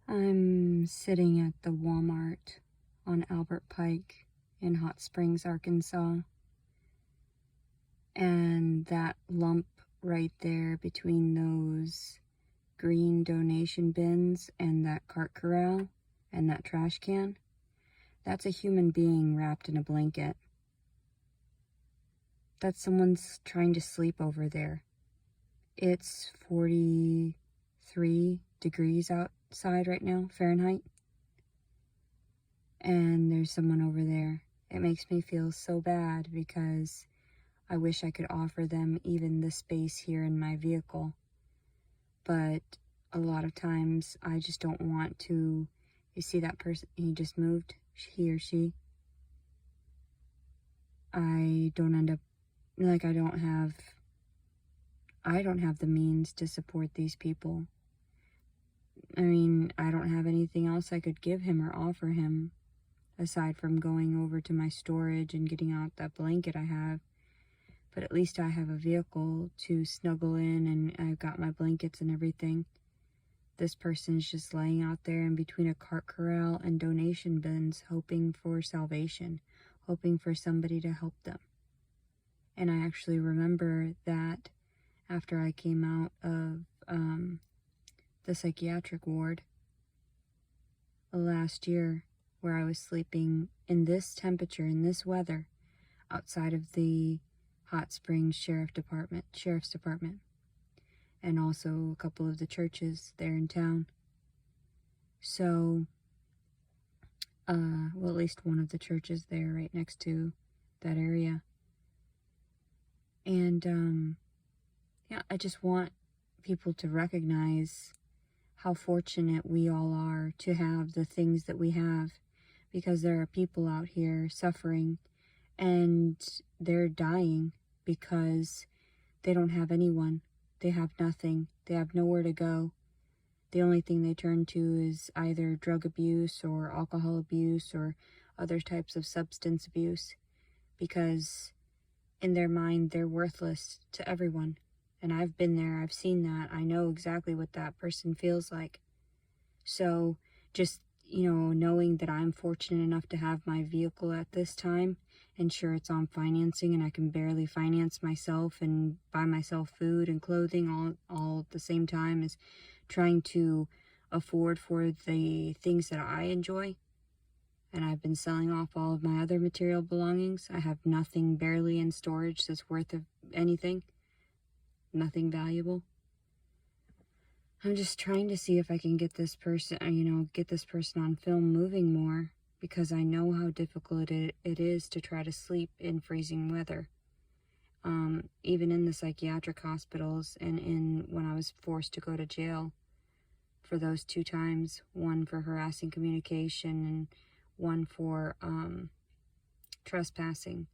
I'm sitting at the Walmart on Albert Pike in Hot Springs, Arkansas. And that lump right there between those green donation bins and that cart corral and that trash can, that's a human being wrapped in a blanket. That's someone's trying to sleep over there. It's 43 degrees outside right now, Fahrenheit. And there's someone over there. It makes me feel so bad because I wish I could offer them even the space here in my vehicle. But a lot of times I just don't want to. You see that person, he just moved, he or she. I don't end up, like I don't have the means to support these people. I mean, I don't have anything else I could give him or offer him aside from going over to my storage and getting out that blanket I have. But at least I have a vehicle to snuggle in, and I've got my blankets and everything. This person's just laying out there in between a cart corral and donation bins, hoping for salvation, hoping for somebody to help them. And I actually remember that after I came out of the psychiatric ward last year, where I was sleeping in this temperature, in this weather, outside of the Hot Springs Sheriff's Department, and also a couple of the churches there in town. So, well, at least one of the churches there right next to that area. And, yeah, I just want people to recognize how fortunate we all are to have the things that we have, because there are people out here suffering and they're dying because they don't have anyone. They have nothing. They have nowhere to go. The only thing they turn to is either drug abuse or alcohol abuse or other types of substance abuse, because in their mind they're worthless to everyone. And I've been there. I've seen that. I know exactly what that person feels like. So just, knowing that I'm fortunate enough to have my vehicle at this time, and sure, it's on financing and I can barely finance myself and buy myself food and clothing all at the same time as trying to afford for the things that I enjoy. And I've been selling off all of my other material belongings. I have nothing barely in storage that's worth of anything. Nothing valuable. I'm just trying to see if I can get this person, on film moving more, because I know how difficult it is to try to sleep in freezing weather. Even in the psychiatric hospitals, and when I was forced to go to jail for those 2 times, one for harassing communication and one for trespassing.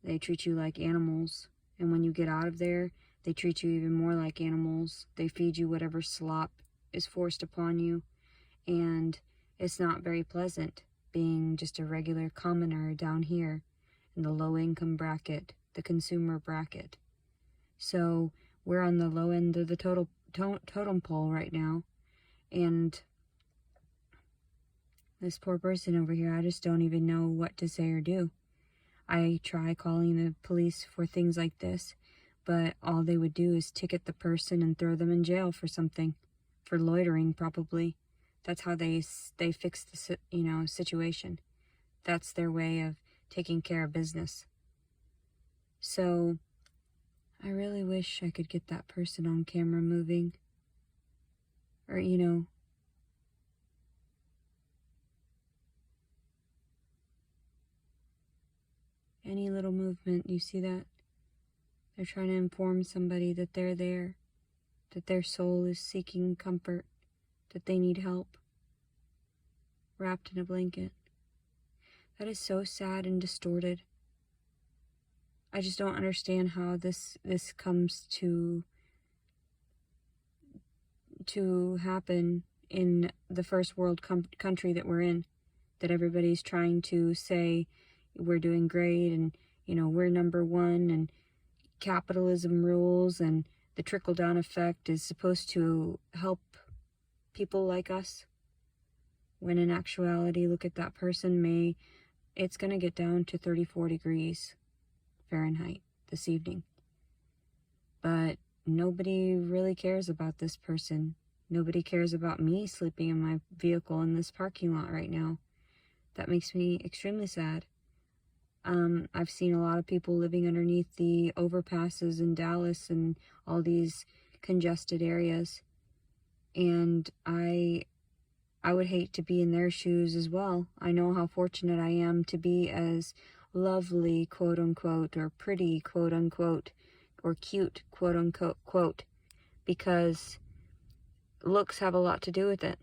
They treat you like animals, and when you get out of there, they treat you even more like animals. They feed you whatever slop is forced upon you, and it's not very pleasant being just a regular commoner down here in the low-income bracket, the consumer bracket. So we're on the low end of the totem pole right now, and this poor person over here, I just don't even know what to say or do. I try calling the police for things like this, but all they would do is ticket the person and throw them in jail for something, for loitering probably. That's how they fix the situation. That's their way of taking care of business. So I really wish I could get that person on camera moving, or any little movement. You see that? They're trying to inform somebody that they're there, that their soul is seeking comfort, that they need help, wrapped in a blanket. That is so sad and distorted. I just don't understand how this comes to happen in the first world country that we're in, that everybody's trying to say we're doing great and we're number one, and capitalism rules, and the trickle-down effect is supposed to help people like us, when in actuality, look at that person, it's going to get down to 34 degrees Fahrenheit this evening. But nobody really cares about this person. Nobody cares about me sleeping in my vehicle in this parking lot right now. That makes me extremely sad. I've seen a lot of people living underneath the overpasses in Dallas and all these congested areas. And I would hate to be in their shoes as well. I know how fortunate I am to be as lovely, quote unquote, or pretty, quote unquote, or cute, quote unquote, because looks have a lot to do with it.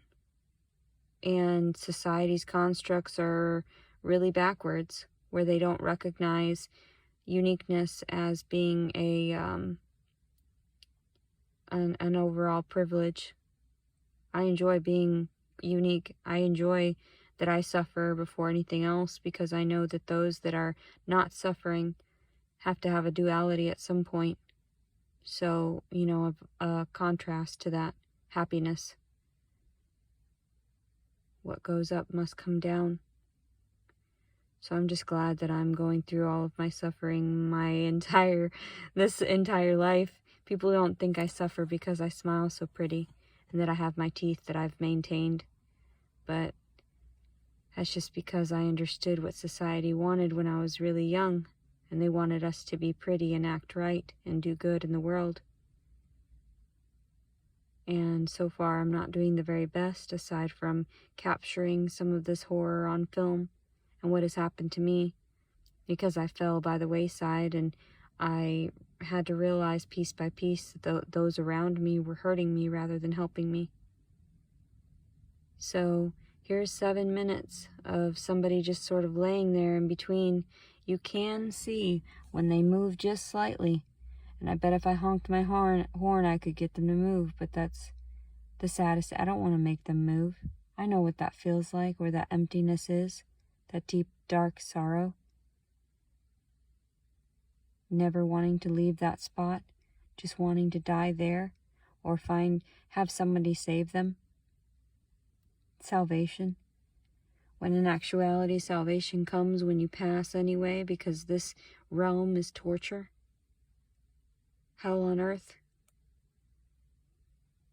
And society's constructs are really backwards, where they don't recognize uniqueness as being an overall privilege. I enjoy being unique. I enjoy that I suffer before anything else, because I know that those that are not suffering have to have a duality at some point. So, a contrast to that happiness. What goes up must come down. So I'm just glad that I'm going through all of my suffering this entire life. People don't think I suffer because I smile so pretty and that I have my teeth that I've maintained. But that's just because I understood what society wanted when I was really young, and they wanted us to be pretty and act right and do good in the world. And so far I'm not doing the very best, aside from capturing some of this horror on film and what has happened to me, because I fell by the wayside, and I had to realize piece by piece that those around me were hurting me rather than helping me. So here's 7 minutes of somebody just sort of laying there in between. You can see when they move just slightly, and I bet if I honked my horn I could get them to move, but that's the saddest. I don't want to make them move. I know what that feels like, where that emptiness is, that deep, dark sorrow. Never wanting to leave that spot, just wanting to die there, or have somebody save them. Salvation. When in actuality, salvation comes when you pass anyway, because this realm is torture. Hell on earth.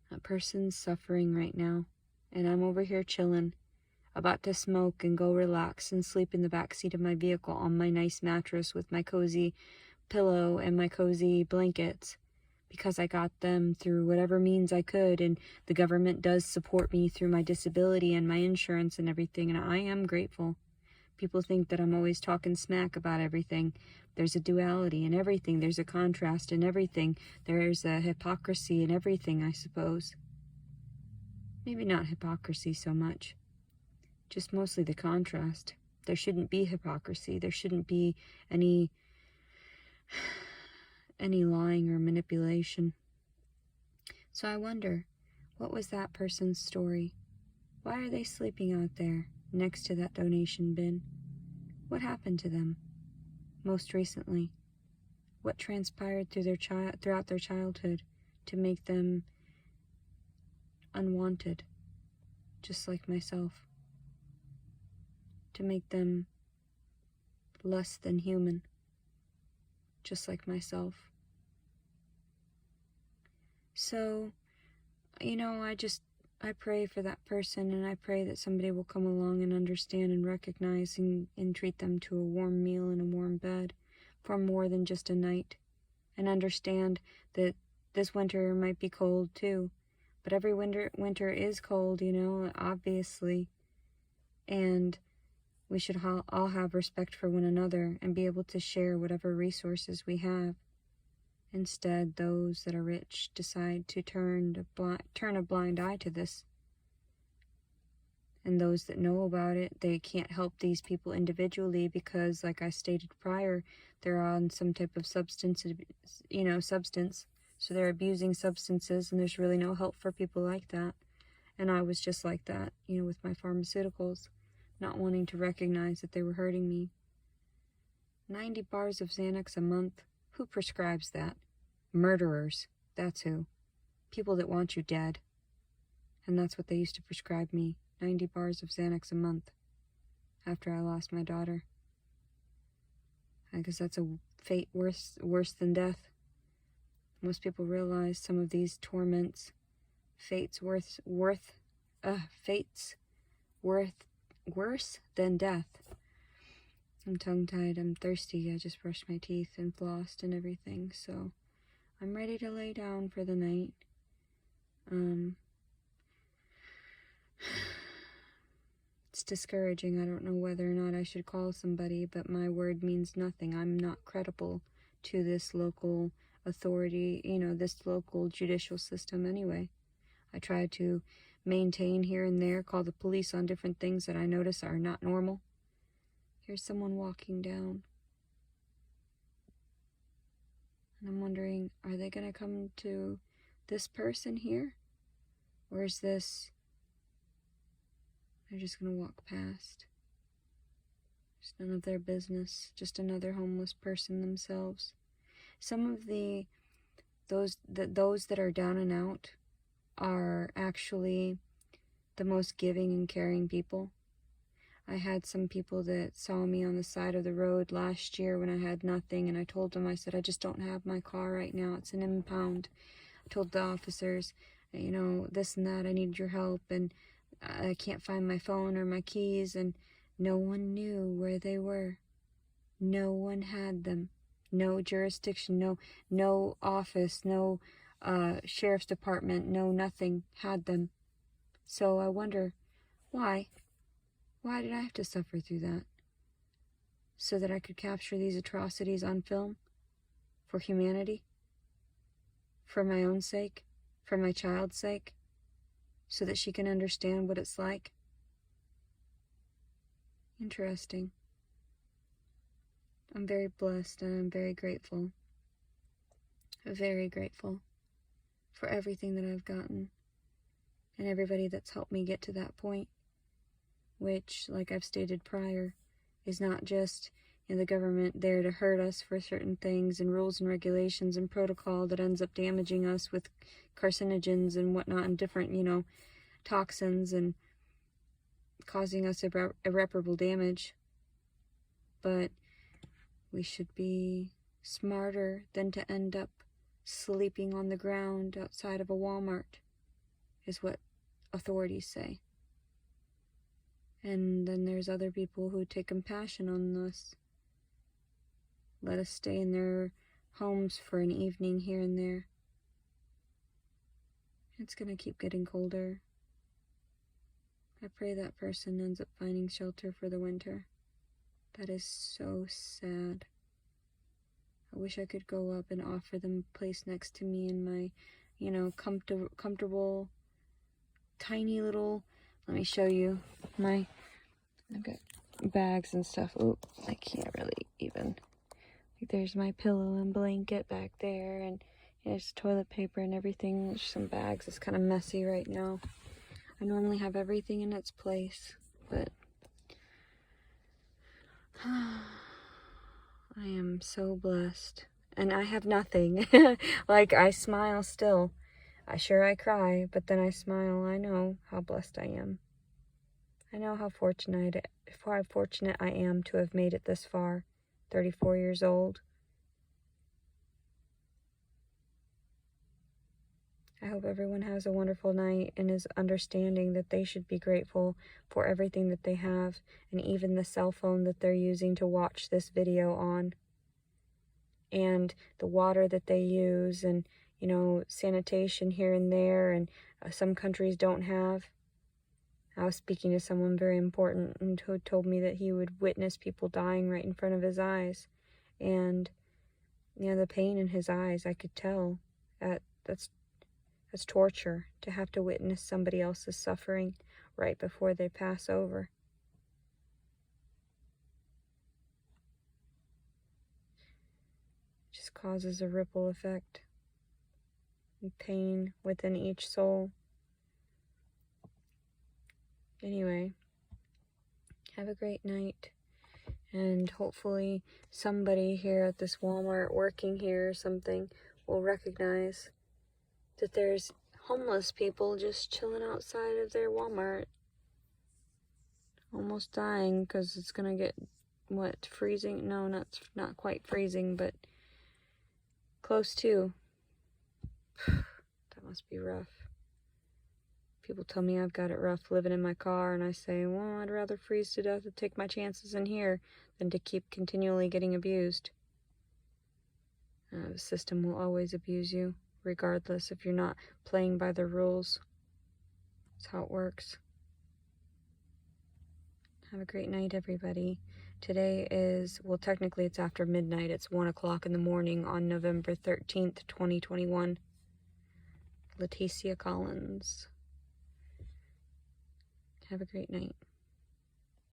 That person's suffering right now, and I'm over here chilling, about to smoke and go relax and sleep in the back seat of my vehicle on my nice mattress with my cozy pillow and my cozy blankets, because I got them through whatever means I could, and the government does support me through my disability and my insurance and everything, and I am grateful. People think that I'm always talking smack about everything. There's a duality in everything. There's a contrast in everything. There's a hypocrisy in everything, I suppose. Maybe not hypocrisy so much, just mostly the contrast. There shouldn't be hypocrisy. There shouldn't be any lying or manipulation. So I wonder, what was that person's story? Why are they sleeping out there next to that donation bin? What happened to them most recently? What transpired throughout their childhood to make them unwanted, just like myself? To make them less than human, just like myself? So, I pray for that person, and I pray that somebody will come along and understand and recognize and treat them to a warm meal and a warm bed for more than just a night, and understand that this winter might be cold too, but every winter is cold, obviously, and we should all have respect for one another and be able to share whatever resources we have. Instead, those that are rich decide to turn a blind eye to this. And those that know about it, they can't help these people individually because, like I stated prior, they're on some type of substance. So they're abusing substances, and there's really no help for people like that. And I was just like that, with my pharmaceuticals, not wanting to recognize that they were hurting me. 90 bars of Xanax a month. Who prescribes that? Murderers. That's who. People that want you dead. And that's what they used to prescribe me, 90 bars of Xanax a month after I lost my daughter. I guess that's a fate worse than death. Most people realize some of these torments, fates worse than death. I'm tongue-tied, I'm thirsty, I just brushed my teeth and flossed and everything, so I'm ready to lay down for the night. It's discouraging. I don't know whether or not I should call somebody, but my word means nothing. I'm not credible to this local authority, this local judicial system anyway. I try to maintain here and there, call the police on different things that I notice are not normal. Here's someone walking down. And I'm wondering, are they going to come to this person here? Or is this... they're just going to walk past. It's none of their business. Just another homeless person themselves. Some of those that are down and out are actually the most giving and caring people. I had some people that saw me on the side of the road last year when I had nothing, and I told them, I said, I just don't have my car right now. It's an impound. I told the officers, this and that, I need your help, and I can't find my phone or my keys, and no one knew where they were. No one had them. No jurisdiction, no office, no sheriff's department, no nothing had them. So I wonder, why? Why did I have to suffer through that? So that I could capture these atrocities on film? For humanity? For my own sake? For my child's sake? So that she can understand what it's like? Interesting. I'm very blessed and I'm very grateful. Very grateful for everything that I've gotten and everybody that's helped me get to that point, which, like I've stated prior, is not just the government there to hurt us for certain things and rules and regulations and protocol that ends up damaging us with carcinogens and whatnot and different, toxins and causing us irreparable damage. But we should be smarter than to end up sleeping on the ground outside of a Walmart, is what authorities say. And then there's other people who take compassion on us. Let us stay in their homes for an evening here and there. It's gonna keep getting colder. I pray that person ends up finding shelter for the winter. That is so sad. I wish I could go up and offer them a place next to me in my, comfortable, tiny little, let me show you I've got bags and stuff. Oh, I can't really even. There's my pillow and blanket back there, and there's toilet paper and everything. There's some bags. It's kind of messy right now. I normally have everything in its place, but I am so blessed. And I have nothing. Like, I smile still. I cry, but then I smile. I know how blessed I am. I know how fortunate I am to have made it this far. 34 years old. I hope everyone has a wonderful night and is understanding that they should be grateful for everything that they have, and even the cell phone that they're using to watch this video on, and the water that they use, and sanitation here and there, and some countries don't have. I was speaking to someone very important and who told me that he would witness people dying right in front of his eyes, and the pain in his eyes, I could tell. That's torture, to have to witness somebody else's suffering right before they pass over. It just causes a ripple effect and pain within each soul. Anyway, have a great night, and hopefully somebody here at this Walmart working here or something will recognize that there's homeless people just chilling outside of their Walmart. Almost dying because it's gonna get, what, freezing? No, not quite freezing, but close to. That must be rough. People tell me I've got it rough living in my car, and I say, well, I'd rather freeze to death and take my chances in here than to keep continually getting abused. The system will always abuse you, regardless if you're not playing by the rules. That's how it works. Have a great night, everybody. Today is, well, technically it's after midnight. It's 1 o'clock in the morning on November 13th, 2021. Leticia Collins. Have a great night.